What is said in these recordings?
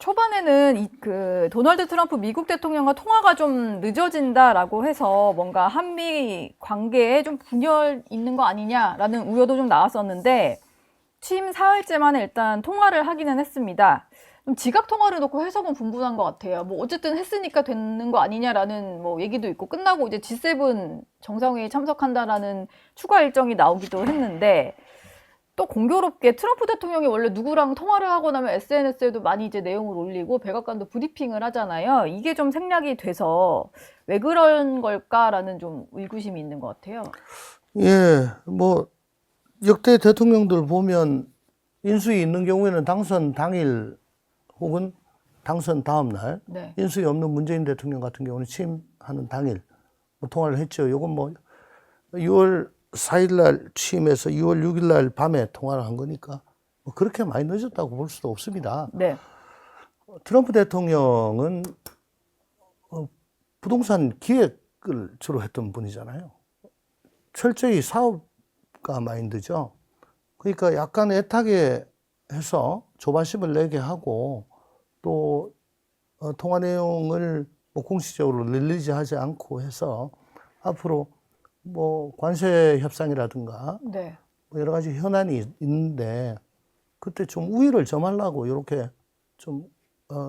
초반에는 그 도널드 트럼프 미국 대통령과 통화가 좀 늦어진다라고 해서 뭔가 한미 관계에 좀 분열 있는 거 아니냐라는 우려도 좀 나왔었는데 취임 사흘째 만에 일단 통화를 하기는 했습니다. 좀 지각 통화를 놓고 해석은 분분한 것 같아요. 뭐 어쨌든 했으니까 되는 거 아니냐라는 뭐 얘기도 있고 끝나고 이제 G7 정상회의 참석한다라는 추가 일정이 나오기도 했는데 또 공교롭게 트럼프 대통령이 원래 누구랑 통화를 하고 나면 SNS에도 많이 이제 내용을 올리고 백악관도 브리핑을 하잖아요. 이게 좀 생략이 돼서 왜 그런 걸까라는 좀 의구심이 있는 것 같아요. 예, 뭐 역대 대통령들 보면 인수위 있는 경우에는 당선 당일 혹은 당선 다음 날, 네. 인수위 없는 문재인 대통령 같은 경우는 취임하는 당일 뭐 통화를 했죠. 요건 뭐 6월 4일 날 취임해서 6월 6일 날 밤에 통화를 한 거니까 뭐 그렇게 많이 늦었다고 볼 수도 없습니다. 네. 트럼프 대통령은 부동산 기획을 주로 했던 분이잖아요. 철저히 사업가 마인드죠. 그러니까 약간 애타게 해서 조바심을 내게 하고 또 통화 내용을 뭐 공식적으로 릴리즈하지 않고 해서 앞으로 뭐 관세 협상이라든가 네. 뭐 여러 가지 현안이 있는데 그때 좀 우위를 점하려고 이렇게 좀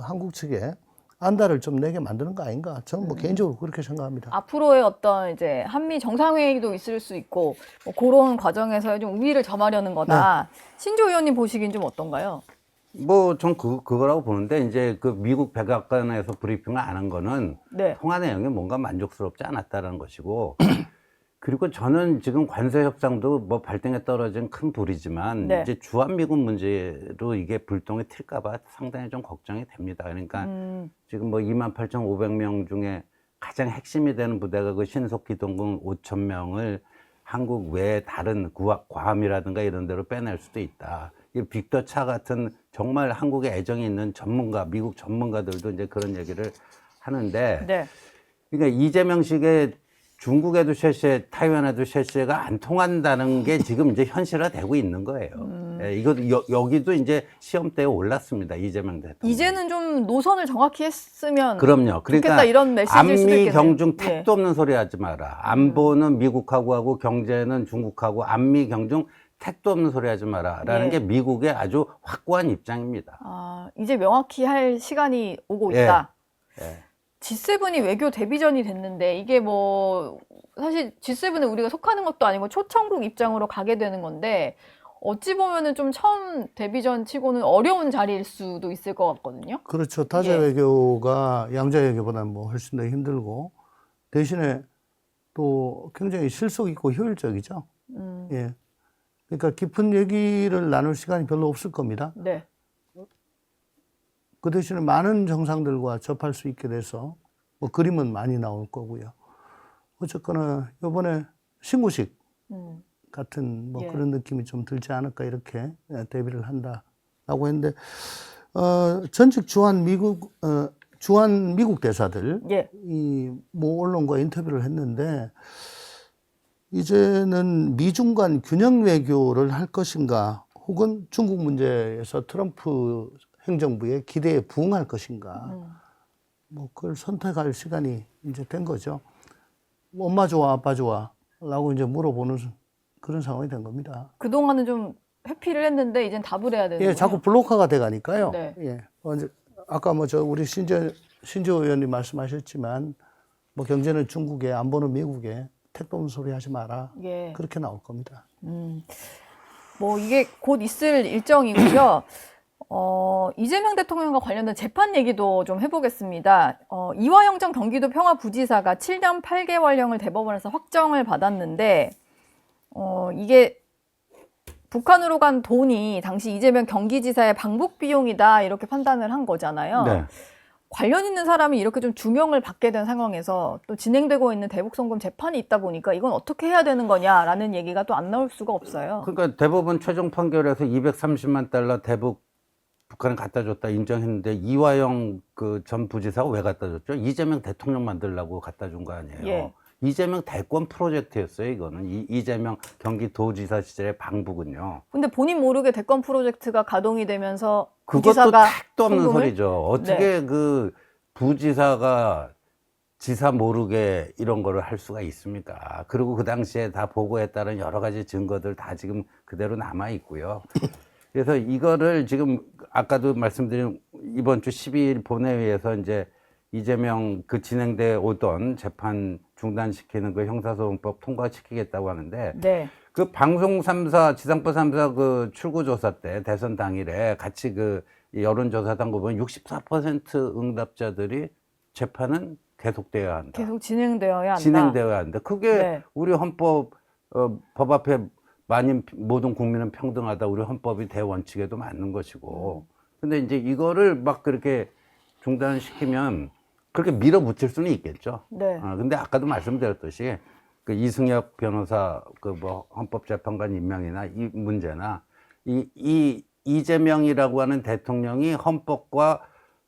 한국 측에 안달을 좀 내게 만드는 거 아닌가? 저는 뭐 개인적으로 그렇게 생각합니다. 앞으로의 어떤 이제 한미 정상회의도 있을 수 있고 뭐 그런 과정에서 좀 우위를 점하려는 거다. 신조 의원님 보시기엔 좀 어떤가요? 뭐, 전 그거라고 보는데, 이제 그 미국 백악관에서 브리핑을 안 한 거는 네. 통화 내용이 뭔가 만족스럽지 않았다는 것이고, 그리고 저는 지금 관세 협상도 뭐 발등에 떨어진 큰 불이지만, 네. 이제 주한미군 문제로 이게 불똥이 튈까봐 상당히 좀 걱정이 됩니다. 그러니까 지금 뭐 28,500명 중에 가장 핵심이 되는 부대가 그 신속기동군 5,000명을 한국 외에 다른 괌이라든가 이런 데로 빼낼 수도 있다. 이 빅터 차 같은 정말 한국에 애정이 있는 전문가, 미국 전문가들도 이제 그런 얘기를 하는데, 네. 그러니까 이재명식의 중국에도 쉐쉐, 타이완에도 쉐쉐가 안 통한다는 게 지금 이제 현실화되고 있는 거예요. 예, 이거 여기도 이제 시험대에 올랐습니다. 이재명 대통령. 이제는 좀 노선을 정확히 했으면 그럼요. 그러니까 좋겠다 이런 메시지일 수도 안미 있겠네요. 경중 예. 택도 없는 소리 하지 마라. 안보는 미국하고 하고 경제는 중국하고 안미 경중 택도 없는 소리 하지 마라. 라는 예. 게 미국의 아주 확고한 입장입니다. 아, 이제 명확히 할 시간이 오고 예. 있다. 예. G7이 외교 데뷔전이 됐는데 이게 뭐 사실 G7에 우리가 속하는 것도 아니고 초청국 입장으로 가게 되는 건데 어찌 보면은 좀 처음 데뷔전 치고는 어려운 자리일 수도 있을 것 같거든요. 그렇죠. 타자 예. 외교가 양자 외교보다는 뭐 훨씬 더 힘들고 대신에 또 굉장히 실속 있고 효율적이죠. 예. 그러니까 깊은 얘기를 나눌 시간이 별로 없을 겁니다. 네. 그 대신에 많은 정상들과 접할 수 있게 돼서 뭐 그림은 많이 나올 거고요. 어쨌거나 이번에 신구식 같은 뭐 예. 그런 느낌이 좀 들지 않을까 이렇게 대비를 한다라고 했는데 전직 주한 미국 대사들 예. 이 모 언론과 인터뷰를 했는데 이제는 미중 간 균형 외교를 할 것인가 혹은 중국 문제에서 트럼프 행정부의 기대에 부응할 것인가 뭐 그걸 선택할 시간이 이제 된 거죠. 엄마 좋아 아빠 좋아 라고 이제 물어보는 그런 상황이 된 겁니다. 그동안은 좀 회피를 했는데 이젠 답을 해야 되는 예, 거예요. 자꾸 블록화가 돼 가니까요. 네. 예. 아까 뭐 우리 신조 의원님 말씀하셨지만 뭐 경제는 중국에 안보는 미국에 택도 없는 소리 하지 마라. 예. 그렇게 나올 겁니다. 뭐 이게 곧 있을 일정이고요. 이재명 대통령과 관련된 재판 얘기도 좀 해보겠습니다. 이화영 전 경기도 평화부지사가 7년 8개월형을 대법원에서 확정을 받았는데, 이게 북한으로 간 돈이 당시 이재명 경기지사의 방북 비용이다 이렇게 판단을 한 거잖아요. 네. 관련 있는 사람이 이렇게 좀 주명을 받게 된 상황에서 또 진행되고 있는 대북송금 재판이 있다 보니까 이건 어떻게 해야 되는 거냐라는 얘기가 또 안 나올 수가 없어요. 그러니까 대법원 최종 판결에서 230만 달러 대북 북한에 갖다 줬다 인정했는데 이화영 그 전 부지사가 왜 갖다 줬죠? 이재명 대통령 만들려고 갖다 준 거 아니에요. 예. 이재명 대권 프로젝트였어요. 이거는 이재명 경기도지사 시절의 방북은요. 근데 본인 모르게 대권 프로젝트가 가동이 되면서 그것도 부지사가 택도 없는 송금을? 소리죠. 어떻게 그 부지사가 지사 모르게 이런 거를 할 수가 있습니까? 그리고 그 당시에 다 보고에 따른 여러 가지 증거들 다 지금 그대로 남아 있고요. 그래서 이거를 지금 아까도 말씀드린 이번 주 12일 본회의에서 이제 이재명 그 진행돼 오던 재판 중단시키는 그 형사소송법 통과시키겠다고 하는데 네. 그 방송 3사, 지상파 3사 그 출구조사 때 대선 당일에 같이 그 여론조사단 거 보면 64% 응답자들이 재판은 계속되어야 한다. 계속 진행되어야 한다. 진행되어야 한다. 그게 네. 우리 헌법, 법 앞에 만인 모든 국민은 평등하다. 우리 헌법이 대원칙에도 맞는 것이고. 근데 이제 이거를 막 그렇게 중단시키면 그렇게 밀어붙일 수는 있겠죠. 네. 근데 아까도 말씀드렸듯이 그 이승엽 변호사 그 뭐 헌법재판관 임명이나 이 문제나 이재명이라고 하는 대통령이 헌법과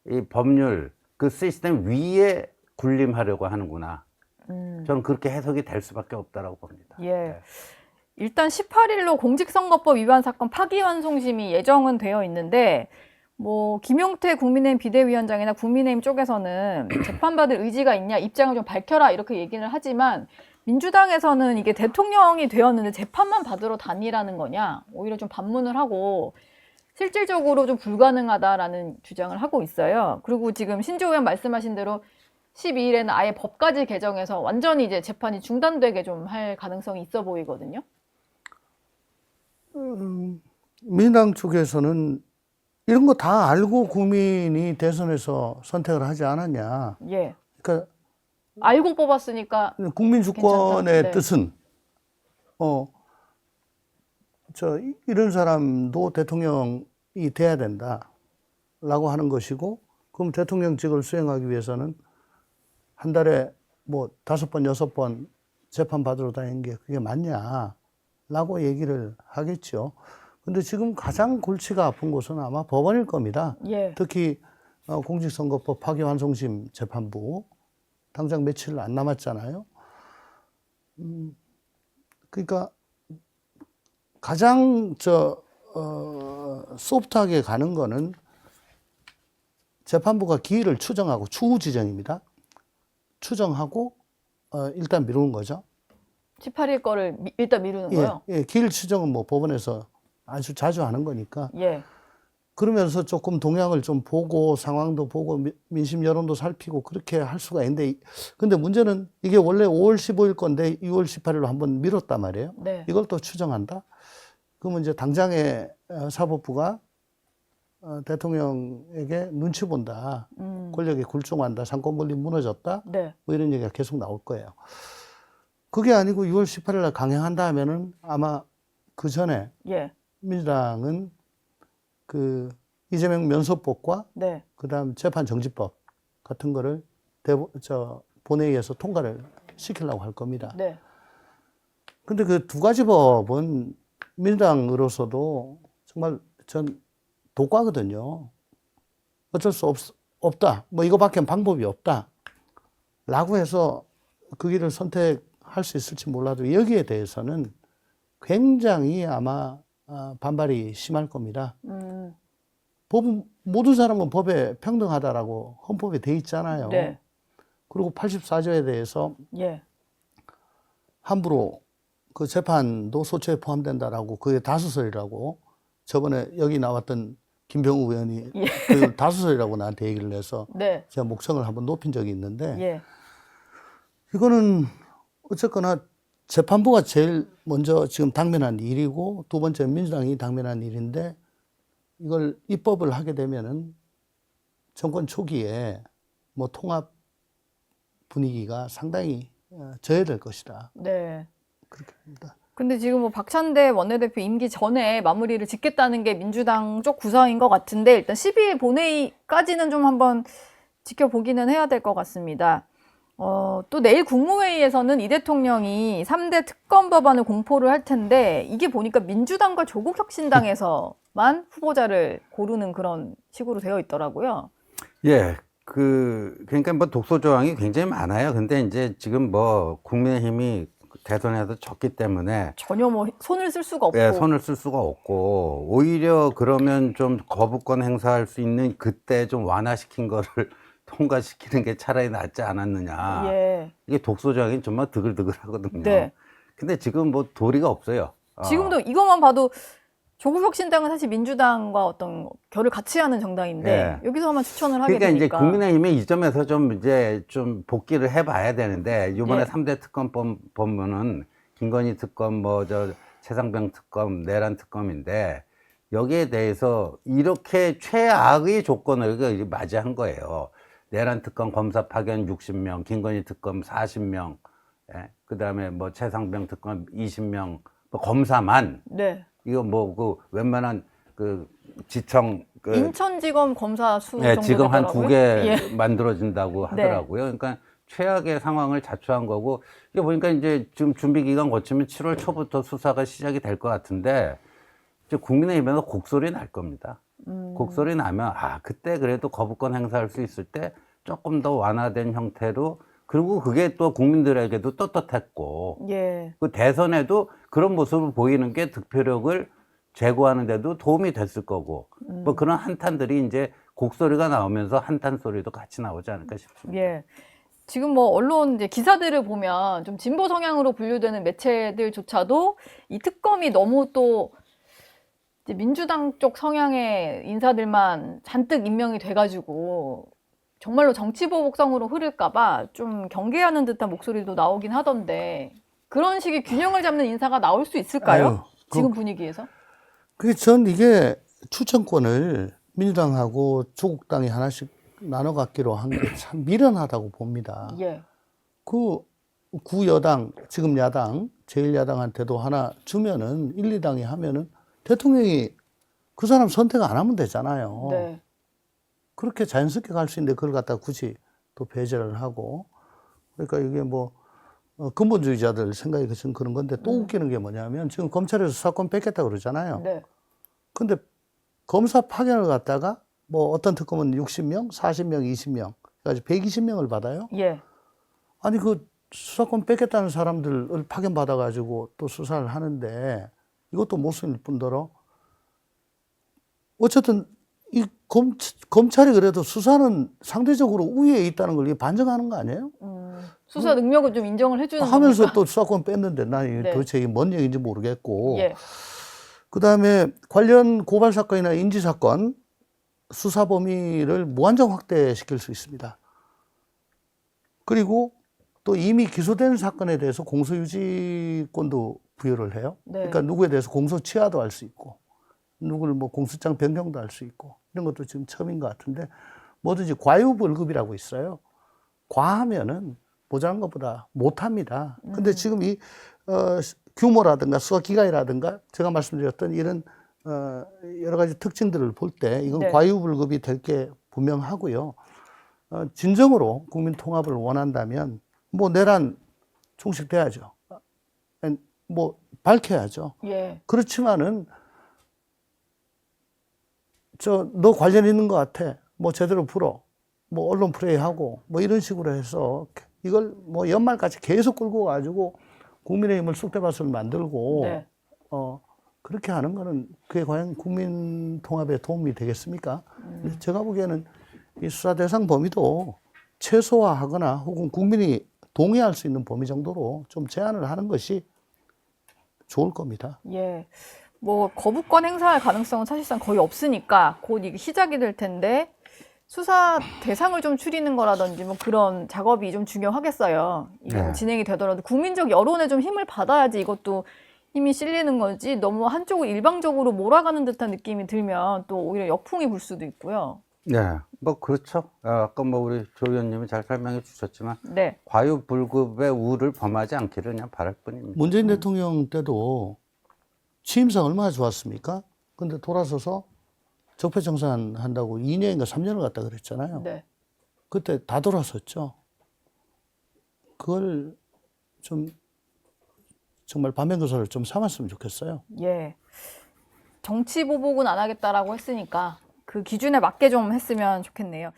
이 법률 그 시스템 위에 군림하려고 하는구나. 저는 그렇게 해석이 될 수밖에 없다라고 봅니다. 예. 네. 일단 18일로 공직선거법 위반 사건 파기환송심이 예정은 되어 있는데 뭐 김용태 국민의힘 비대위원장이나 국민의힘 쪽에서는 재판받을 의지가 있냐 입장을 좀 밝혀라 이렇게 얘기를 하지만 민주당에서는 이게 대통령이 되었는데 재판만 받으러 다니라는 거냐 오히려 좀 반문을 하고 실질적으로 좀 불가능하다라는 주장을 하고 있어요. 그리고 지금 신조 의원 말씀하신 대로 12일에는 아예 법까지 개정해서 완전히 이제 재판이 중단되게 좀 할 가능성이 있어 보이거든요. 민주당 쪽에서는 이런 거 다 알고 국민이 대선에서 선택을 하지 않았냐. 예. 그러니까 알고 뽑았으니까 국민 주권의 괜찮다. 네. 뜻은 이런 사람도 대통령이 돼야 된다라고 하는 것이고, 그럼 대통령직을 수행하기 위해서는 한 달에 뭐 5번, 6번 재판 받으러 다니는 게 그게 맞냐라고 얘기를 하겠죠. 근데 지금 가장 골치가 아픈 곳은 아마 법원일 겁니다. 예. 특히 공직선거법 파기환송심 재판부 당장 며칠 안 남았잖아요. 그러니까 가장 소프트하게 가는 거는 재판부가 기일을 추정하고 추후 지정입니다. 추정하고 일단 미루는 거죠. 18일 거를 일단 미루는 거요. 예, 기일 추정은 뭐 법원에서 아주 자주 하는 거니까. 예. 그러면서 조금 동향을 좀 보고 상황도 보고 민심 여론도 살피고 그렇게 할 수가 있는데, 근데 문제는 이게 원래 5월 15일 건데 6월 18일로 한번 미뤘단 말이에요. 네. 이걸 또 추정한다? 그러면 이제 당장에 사법부가 대통령에게 눈치 본다. 권력에 굴종한다. 상권 권리 무너졌다. 네. 뭐 이런 얘기가 계속 나올 거예요. 그게 아니고 6월 18일 날 강행한다 하면은 아마 그 전에 예. 민주당은 그 이재명 면소법과 네. 그다음 재판 정지법 같은 거를 본회의에서 통과를 시키려고 할 겁니다. 네. 근데 그 두 가지 법은 민주당으로서도 정말 전 독과거든요. 어쩔 수 없다. 뭐 이거밖에 방법이 없다. 라고 해서 그 길을 선택할 수 있을지 몰라도 여기에 대해서는 굉장히 아마 반발이 심할 겁니다. 모든 사람은 법에 평등하다라고 헌법에 돼 있잖아요. 네. 그리고 84조에 대해서 예. 함부로 그 재판도 소추에 포함된다라고 그게 다수설이라고 저번에 여기 나왔던 김병우 의원이 예. 그 다수설이라고 나한테 얘기를 해서 네. 제가 목청을 한번 높인 적이 있는데 예. 이거는 어쨌거나 재판부가 제일 먼저 지금 당면한 일이고 두 번째 민주당이 당면한 일인데 이걸 입법을 하게 되면은 정권 초기에 뭐 통합 분위기가 상당히 저해될 것이다. 네. 그렇게 봅니다. 근데 지금 뭐 박찬대 원내대표 임기 전에 마무리를 짓겠다는 게 민주당 쪽 구상인 것 같은데 일단 12일 본회의까지는 좀 한번 지켜보기는 해야 될 것 같습니다. 또 내일 국무회의에서는 이 대통령이 3대 특검 법안을 공포를 할 텐데 이게 보니까 민주당과 조국혁신당에서만 후보자를 고르는 그런 식으로 되어 있더라고요. 예. 그러니까 뭐 독소 조항이 굉장히 많아요. 근데 이제 지금 뭐 국민의힘이 대선에서 졌기 때문에 전혀 뭐 손을 쓸 수가 없고. 예, 손을 쓸 수가 없고 오히려 그러면 좀 거부권 행사할 수 있는 그때 좀 완화시킨 거를 통과시키는 게 차라리 낫지 않았느냐. 예. 이게 독소조항이 정말 드글드글하거든요. 네. 근데 지금 뭐 도리가 없어요. 지금도 이것만 봐도 조국혁신당은 사실 민주당과 어떤 결을 같이 하는 정당인데 예. 여기서만 추천을 하게 그러니까 이제 되니까. 국민의힘이 이 점에서 좀 복귀를 해봐야 되는데 이번에 예. 3대 특검 보면은 김건희 특검, 최상병 특검, 내란 특검인데 여기에 대해서 이렇게 최악의 조건을 맞이한 거예요. 내란 특검 검사 파견 60명, 김건희 특검 40명, 예? 그다음에 최상병 특검 20명, 검사만. 네. 이거 웬만한 지청 인천지검 검사 수 네, 정도 지금 한 되더라고요. 2개 예. 만들어진다고 하더라고요. 그러니까 최악의 상황을 자초한 거고, 이게 보니까 이제 지금 준비 기간 거치면 7월 초부터 수사가 시작이 될 것 같은데, 이제 국민의힘에서 곡소리 날 겁니다. 곡소리 나면, 그때 그래도 거부권 행사할 수 있을 때 조금 더 완화된 형태로, 그리고 그게 또 국민들에게도 떳떳했고, 예. 그 대선에도 그런 모습을 보이는 게 득표력을 제고하는 데도 도움이 됐을 거고, 그런 한탄들이 이제 곡소리가 나오면서 한탄 소리도 같이 나오지 않을까 싶습니다. 예. 지금 언론 이제 기사들을 보면 좀 진보 성향으로 분류되는 매체들조차도 이 특검이 너무 또 이제 민주당 쪽 성향의 인사들만 잔뜩 임명이 돼가지고 정말로 정치보복성으로 흐를까봐 좀 경계하는 듯한 목소리도 나오긴 하던데 그런 식의 균형을 잡는 인사가 나올 수 있을까요? 지금 분위기에서? 전 이게 추천권을 민주당하고 조국당이 하나씩 나눠 갖기로 한 게 참 미련하다고 봅니다. 예. 구여당, 지금 야당, 제1야당한테도 하나 주면은 1, 2당이 하면은 대통령이 그 사람 선택 안 하면 되잖아요. 네. 그렇게 자연스럽게 갈 수 있는데 그걸 갖다 굳이 또 배제를 하고. 그러니까 이게 근본주의자들 생각이 그런 건데 또 웃기는 게 뭐냐면 지금 검찰에서 수사권 뺏겠다고 그러잖아요. 네. 근데 검사 파견을 갖다가 어떤 특검은 60명, 40명, 20명, 그래서 120명을 받아요. 예. 아니, 수사권 뺏겠다는 사람들을 파견받아가지고 또 수사를 하는데 이것도 모순일 뿐더러 어쨌든 이 검찰이 그래도 수사는 상대적으로 우위에 있다는 걸 반증하는 거 아니에요? 수사 능력을 좀 인정을 해주는 하면서 겁니까? 또 수사권 뺐는데 난 네. 도대체 이게 뭔 얘기인지 모르겠고. 예. 그다음에 관련 고발 사건이나 인지 사건 수사 범위를 무한정 확대시킬 수 있습니다. 그리고 또 이미 기소된 사건에 대해서 공소유지권도 부여를 해요. 네. 그러니까 누구에 대해서 공소 취하도 할 수 있고, 누구를 공소장 변경도 할 수 있고, 이런 것도 지금 처음인 것 같은데, 뭐든지 과유불급이라고 있어요. 과하면은 모자란 것보다 못합니다. 근데 지금 이 규모라든가 수사 기간이라든가 제가 말씀드렸던 이런 여러 가지 특징들을 볼 때 이건 네. 과유불급이 될 게 분명하고요. 진정으로 국민 통합을 원한다면 내란 충실돼야죠. 밝혀야죠. 예. 그렇지만은 너 관련 있는 것 같아. 제대로 풀어. 언론 플레이하고 이런 식으로 해서 이걸 연말까지 계속 끌고 가지고 국민의힘을 쑥대밭을 만들고 네. 그렇게 하는 거는 그게 과연 국민 통합에 도움이 되겠습니까? 제가 보기에는 이 수사 대상 범위도 최소화하거나 혹은 국민이 동의할 수 있는 범위 정도로 좀 제한을 하는 것이 좋을 겁니다. 예. 거부권 행사할 가능성은 사실상 거의 없으니까 곧 이게 시작이 될 텐데 수사 대상을 좀 추리는 거라든지 그런 작업이 좀 중요하겠어요. 이게 네. 진행이 되더라도 국민적 여론에 좀 힘을 받아야지 이것도 힘이 실리는 거지 너무 한쪽을 일방적으로 몰아가는 듯한 느낌이 들면 또 오히려 역풍이 불 수도 있고요. 네, 그렇죠. 아까 우리 조 의원님이 잘 설명해 주셨지만, 네. 과유불급의 우를 범하지 않기를 그냥 바랄 뿐입니다. 문재인 대통령 때도 취임사 얼마나 좋았습니까? 근데 돌아서서 적폐청산 한다고 2년인가 3년을 갔다 그랬잖아요. 네. 그때 다 돌아섰죠. 그걸 좀 정말 반면교사를 좀 삼았으면 좋겠어요. 예. 정치 보복은 안 하겠다라고 했으니까 그 기준에 맞게 좀 했으면 좋겠네요.